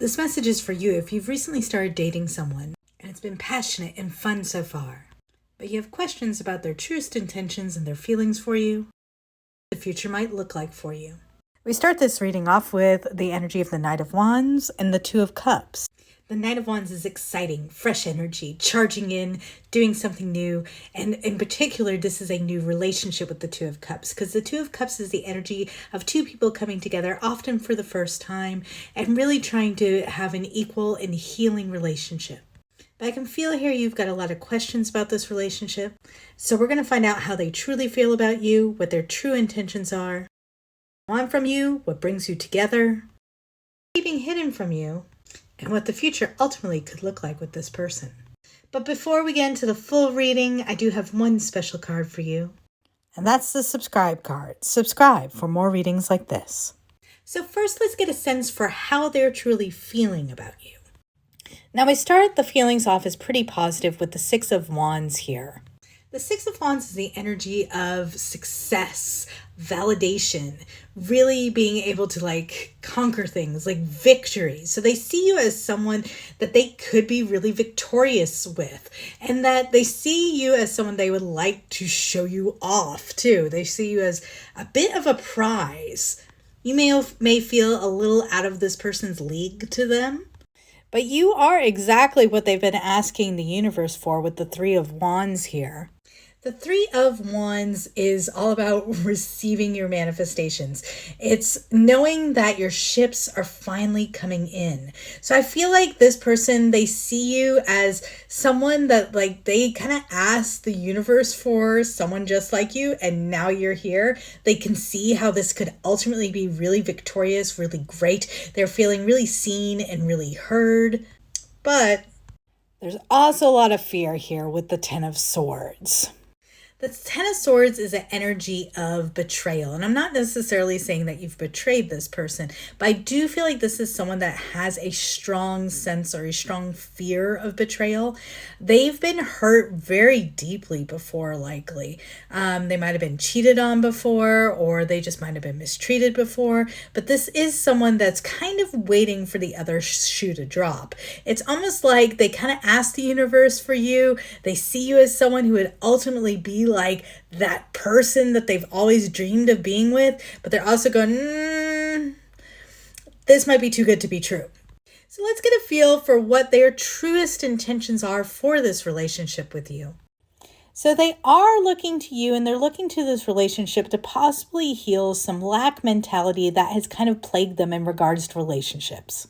This message is for you if you've recently started dating someone and it's been passionate and fun so far, but you have questions about their truest intentions and their feelings for you, what the future might look like for you. We start this reading off with the energy of the Knight of Wands and the Two of Cups. The Knight of Wands is exciting, fresh energy, charging in, doing something new. And in particular, this is a new relationship with the Two of Cups, because the Two of Cups is the energy of two people coming together, often for the first time, and really trying to have an equal and healing relationship. But I can feel here you've got a lot of questions about this relationship. So we're going to find out how they truly feel about you, what their true intentions are, what they want from you, what brings you together, keeping hidden from you, and what the future ultimately could look like with this person. But before we get into the full reading, I do have one special card for you. And that's the subscribe card. Subscribe for more readings like this. So first, let's get a sense for how they're truly feeling about you. Now, we start the feelings off as pretty positive with the Six of Wands here. The Six of Wands is the energy of success, validation, really being able to conquer things, like victory. So they see you as someone that they could be really victorious with, and that they see you as someone they would like to show you off too. They see you as a bit of a prize. You may feel a little out of this person's league to them, but you are exactly what they've been asking the universe for with the Three of Wands here. The Three of Wands is all about receiving your manifestations. It's knowing that your ships are finally coming in. So I feel like this person, they see you as someone that they kind of asked the universe for someone just like you, and now you're here. They can see how this could ultimately be really victorious, really great. They're feeling really seen and really heard. But there's also a lot of fear here with the Ten of Swords. The Ten of Swords is an energy of betrayal. And I'm not necessarily saying that you've betrayed this person, but I do feel like this is someone that has a strong sense or a strong fear of betrayal. They've been hurt very deeply before, likely. They might have been cheated on before, or they just might have been mistreated before. But this is someone that's kind of waiting for the other shoe to drop. It's almost like they kind of ask the universe for you. They see you as someone who would ultimately be like that person that they've always dreamed of being with, but they're also going, this might be too good to be true. So let's get a feel for what their truest intentions are for this relationship with you. So they are looking to you, and they're looking to this relationship to possibly heal some lack mentality that has kind of plagued them in regards to relationships.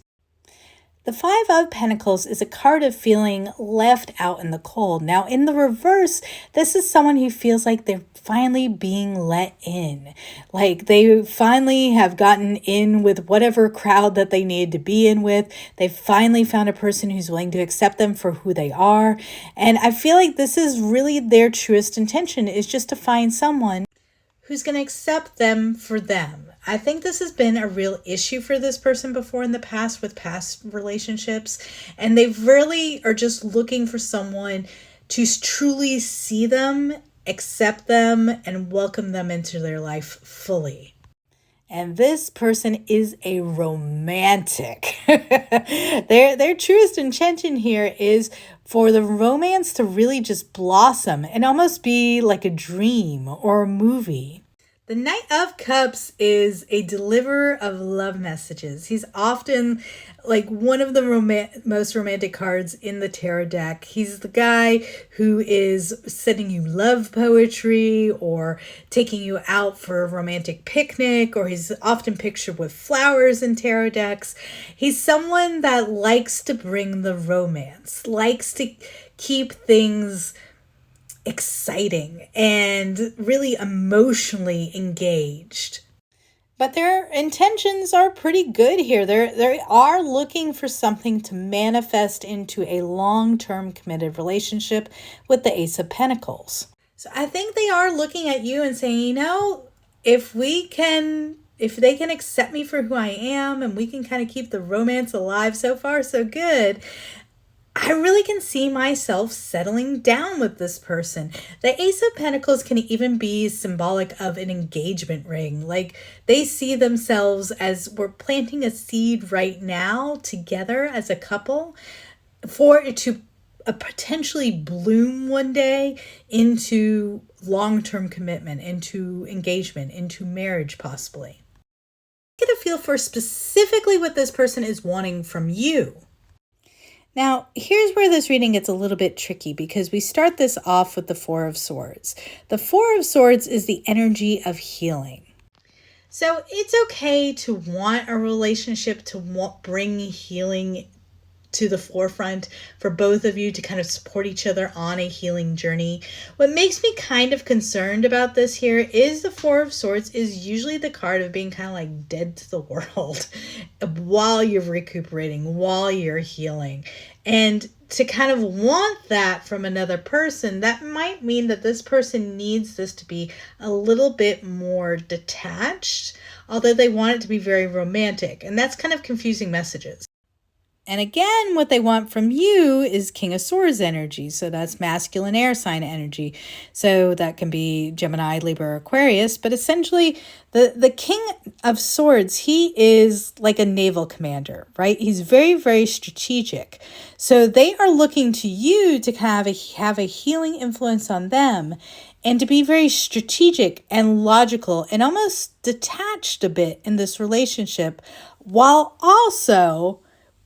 The Five of Pentacles is a card of feeling left out in the cold. Now, in the reverse, this is someone who feels like they're finally being let in. Like they finally have gotten in with whatever crowd that they needed to be in with. They've finally found a person who's willing to accept them for who they are. And I feel like this is really their truest intention, is just to find someone who's going to accept them for them. I think this has been a real issue for this person before in the past with past relationships. And they really are just looking for someone to truly see them, accept them, and welcome them into their life fully. And this person is a romantic. Their truest intention here is for the romance to really just blossom and almost be like a dream or a movie. The Knight of Cups is a deliverer of love messages. He's often one of the most romantic cards in the tarot deck. He's the guy who is sending you love poetry or taking you out for a romantic picnic, or he's often pictured with flowers in tarot decks. He's someone that likes to bring the romance, likes to keep things exciting and really emotionally engaged. But their intentions are pretty good here. They are looking for something to manifest into a long-term committed relationship with the Ace of Pentacles. So I think they are looking at you and saying, if they can accept me for who I am, and we can kind of keep the romance alive, so far so good, I really can see myself settling down with this person. The Ace of Pentacles can even be symbolic of an engagement ring. Like they see themselves as we're planting a seed right now together as a couple for it to potentially bloom one day into long-term commitment, into engagement, into marriage possibly. Get a feel for specifically what this person is wanting from you. Now, here's where this reading gets a little bit tricky because we start this off with the Four of Swords. The Four of Swords is the energy of healing. So it's okay to want a relationship to bring healing to the forefront for both of you to kind of support each other on a healing journey. What makes me kind of concerned about this here is the Four of Swords is usually the card of being kind of like dead to the world while you're recuperating, while you're healing. And to kind of want that from another person, that might mean that this person needs this to be a little bit more detached, although they want it to be very romantic. And that's kind of confusing messages. And again, what they want from you is King of Swords energy. So that's masculine air sign energy. So that can be Gemini, Libra, Aquarius. But essentially, the King of Swords, he is like a naval commander, right? He's very, very strategic. So they are looking to you to have a healing influence on them and to be very strategic and logical and almost detached a bit in this relationship while also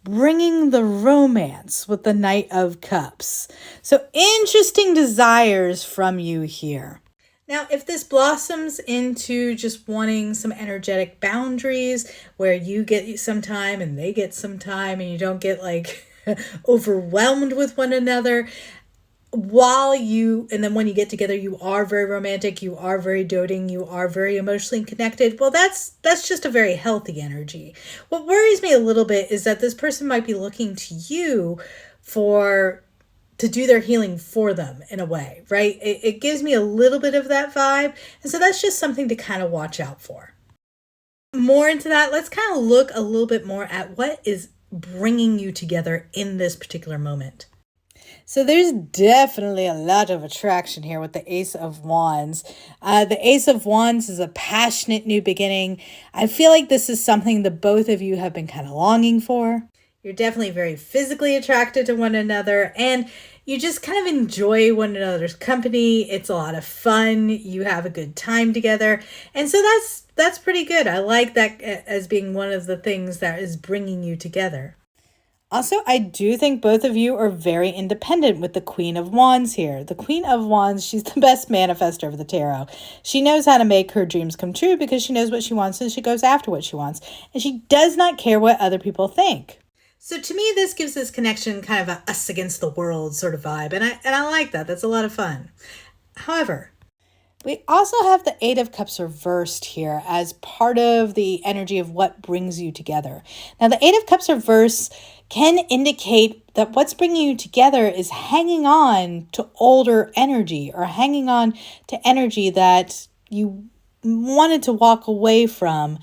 bringing the romance with the Knight of Cups. So interesting desires from you here. Now, if this blossoms into just wanting some energetic boundaries where you get some time and they get some time and you don't get like overwhelmed with one another, and then when you get together, you are very romantic, you are very doting, you are very emotionally connected. Well, that's just a very healthy energy. What worries me a little bit is that this person might be looking to you to do their healing for them in a way, right? It gives me a little bit of that vibe. And so that's just something to kind of watch out for. More into that, let's kind of look a little bit more at what is bringing you together in this particular moment. So there's definitely a lot of attraction here with the Ace of Wands. The Ace of Wands is a passionate new beginning. I feel like this is something that both of you have been kind of longing for. You're definitely very physically attracted to one another and you just kind of enjoy one another's company. It's a lot of fun. You have a good time together. And so that's pretty good. I like that as being one of the things that is bringing you together. Also, I do think both of you are very independent with the Queen of Wands here. The Queen of Wands, she's the best manifester of the tarot. She knows how to make her dreams come true because she knows what she wants and she goes after what she wants. And she does not care what other people think. So to me, this gives this connection kind of a us against the world sort of vibe. And I like that. That's a lot of fun. However, we also have the Eight of Cups reversed here as part of the energy of what brings you together. Now, the Eight of Cups reversed can indicate that what's bringing you together is hanging on to older energy or hanging on to energy that you wanted to walk away from,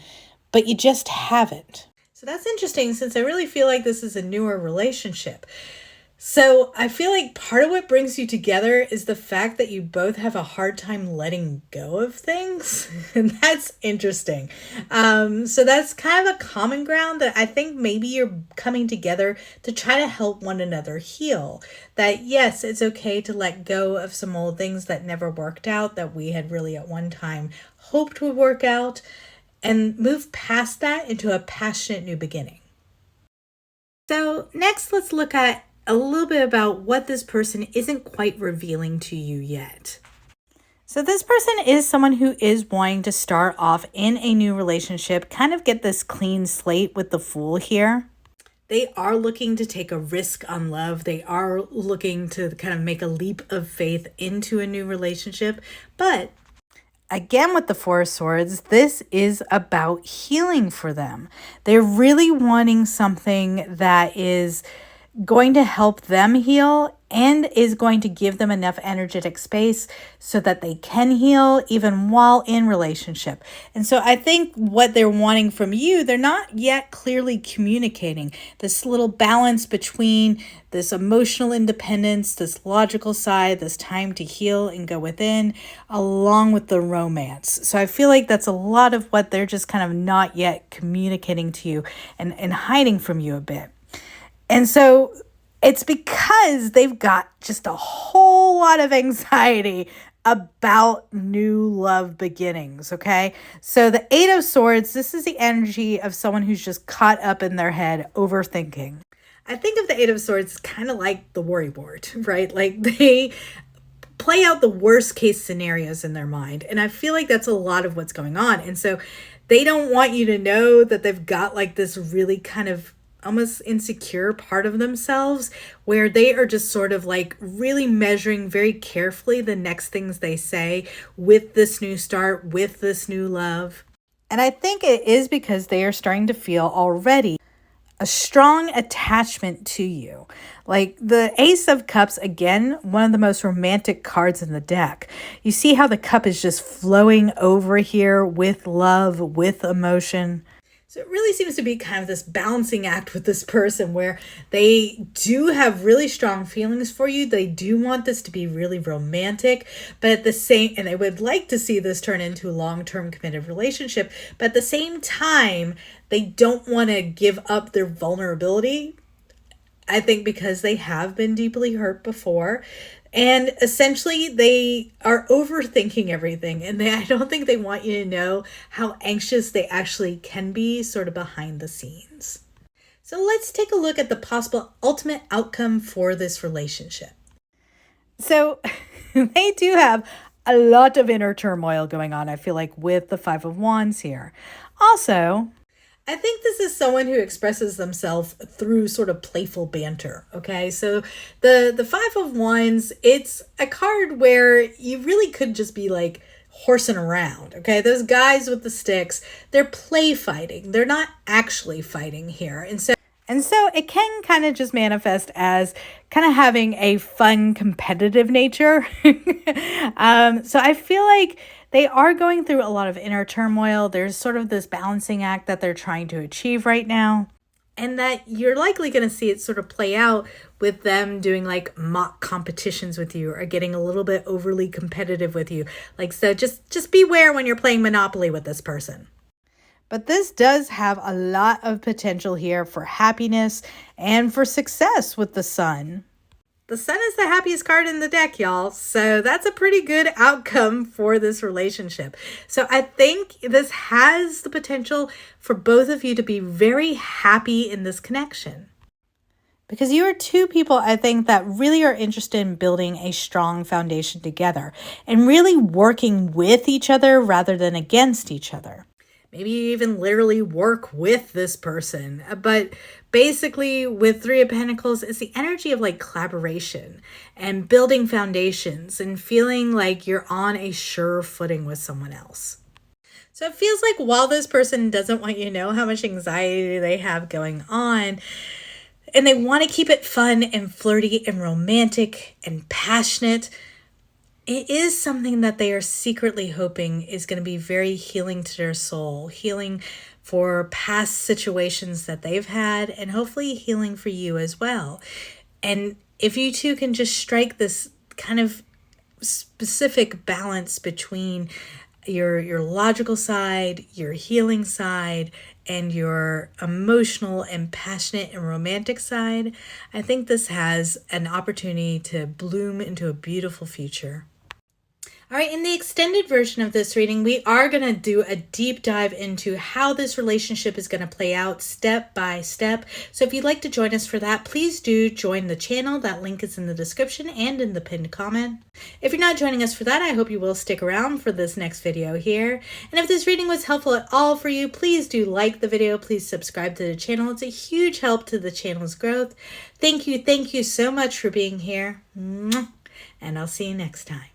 but you just haven't. So that's interesting since I really feel like this is a newer relationship. So I feel like part of what brings you together is the fact that you both have a hard time letting go of things. And that's interesting. So that's kind of a common ground that I think maybe you're coming together to try to help one another heal. That yes, it's okay to let go of some old things that never worked out that we had really at one time hoped would work out and move past that into a passionate new beginning. So next, let's look at a little bit about what this person isn't quite revealing to you yet. So this person is someone who is wanting to start off in a new relationship, kind of get this clean slate with the Fool here. They are looking to take a risk on love. They are looking to kind of make a leap of faith into a new relationship. But again, with the Four of Swords, this is about healing for them. They're really wanting something that is going to help them heal and is going to give them enough energetic space so that they can heal even while in relationship. And so I think what they're wanting from you, they're not yet clearly communicating this little balance between this emotional independence, this logical side, this time to heal and go within, along with the romance. So I feel like that's a lot of what they're just kind of not yet communicating to you and hiding from you a bit. And so it's because they've got just a whole lot of anxiety about new love beginnings, okay? So the Eight of Swords, this is the energy of someone who's just caught up in their head, overthinking. I think of the Eight of Swords kind of like the worry board, right? Like they play out the worst case scenarios in their mind. And I feel like that's a lot of what's going on. And so they don't want you to know that they've got like this really kind of almost insecure part of themselves where they are just sort of like really measuring very carefully the next things they say with this new start, with this new love. And I think it is because they are starting to feel already a strong attachment to you. Like the Ace of Cups, again, one of the most romantic cards in the deck. You see how the cup is just flowing over here with love, with emotion. So it really seems to be kind of this balancing act with this person where they do have really strong feelings for you. They do want this to be really romantic, but at the same, and they would like to see this turn into a long-term committed relationship, but at the same time, they don't want to give up their vulnerability. I think because they have been deeply hurt before. And essentially, they are overthinking everything. And I don't think they want you to know how anxious they actually can be sort of behind the scenes. So let's take a look at the possible ultimate outcome for this relationship. So they do have a lot of inner turmoil going on, I feel like, with the Five of Wands here. Also, I think this is someone who expresses themselves through sort of playful banter, okay? So the Five of Wands, it's a card where you really could just be like horsing around, okay? Those guys with the sticks, they're play fighting. They're not actually fighting here. And so it can kind of just manifest as kind of having a fun, competitive nature. So I feel like they are going through a lot of inner turmoil. There's sort of this balancing act that they're trying to achieve right now. And that you're likely going to see it sort of play out with them doing like mock competitions with you or getting a little bit overly competitive with you. Like, so just beware when you're playing Monopoly with this person. But this does have a lot of potential here for happiness and for success with the Sun. The Sun is the happiest card in the deck, y'all. So that's a pretty good outcome for this relationship. So I think this has the potential for both of you to be very happy in this connection. Because you are two people, I think, that really are interested in building a strong foundation together and really working with each other rather than against each other. Maybe you even literally work with this person. But basically with Three of Pentacles, it's the energy of like collaboration and building foundations and feeling like you're on a sure footing with someone else. So it feels like while this person doesn't want you to know how much anxiety they have going on, and they want to keep it fun and flirty and romantic and passionate, it is something that they are secretly hoping is going to be very healing to their soul, healing for past situations that they've had, and hopefully healing for you as well. And if you two can just strike this kind of specific balance between your logical side, your healing side, and your emotional and passionate and romantic side, I think this has an opportunity to bloom into a beautiful future. All right, in the extended version of this reading, we are going to do a deep dive into how this relationship is going to play out step by step. So if you'd like to join us for that, please do join the channel. That link is in the description and in the pinned comment. If you're not joining us for that, I hope you will stick around for this next video here. And if this reading was helpful at all for you, please do like the video. Please subscribe to the channel. It's a huge help to the channel's growth. Thank you so much for being here. And I'll see you next time.